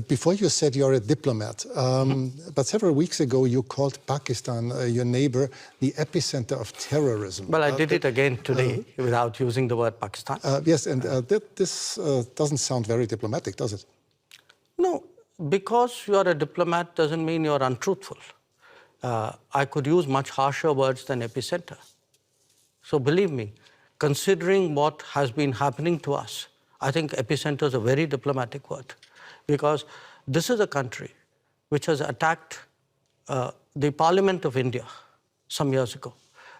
Before you said you're a diplomat, but several weeks ago you called Pakistan, your neighbor, the epicenter of terrorism. Well, I did it again today without using the word Pakistan. Yes, and this doesn't sound very diplomatic, does it? No, because you're a diplomat doesn't mean you're untruthful. I could use much harsher words than epicenter. So believe me, considering what has been happening to us, I think epicenter is a very diplomatic word, because this is a country which has attacked the Parliament of India some years ago,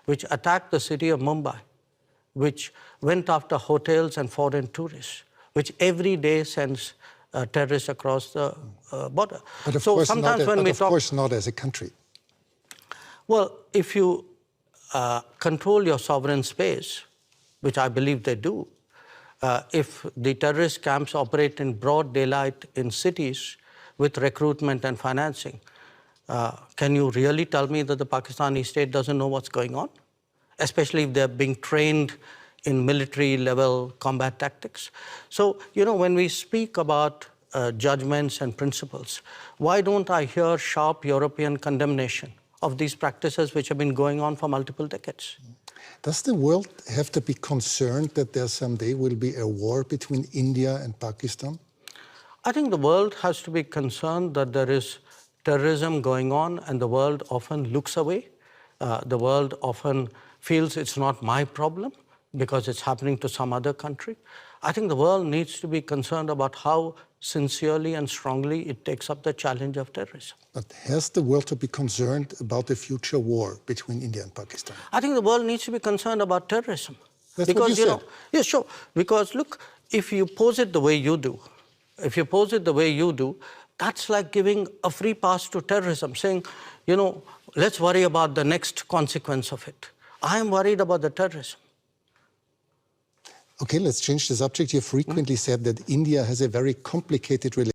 which attacked the city of Mumbai, which went after hotels and foreign tourists, which every day sends terrorists across the border. But of course not as a country. Well, if you control your sovereign space, which I believe they do, if the terrorist camps operate in broad daylight in cities with recruitment and financing, can you really tell me that the Pakistani state doesn't know what's going on? Especially if they're being trained in military-level combat tactics. So, you know, when we speak about judgments and principles, why don't I hear sharp European condemnation of these practices which have been going on for multiple decades? Does the world have to be concerned that there someday will be a war between India and Pakistan? I think the world has to be concerned that there is terrorism going on, and the world often looks away. The world often feels it's not my problem because it's happening to some other country. I think the world needs to be concerned about how sincerely and strongly it takes up the challenge of terrorism. But has the world to be concerned about the future war between India and Pakistan? I think the world needs to be concerned about terrorism. That's what you said. Yeah, sure. Because look, if you pose it the way you do, that's like giving a free pass to terrorism, saying, you know, let's worry about the next consequence of it. I am worried about the terrorism. Okay, let's change the subject. You frequently said that India has a very complicated relationship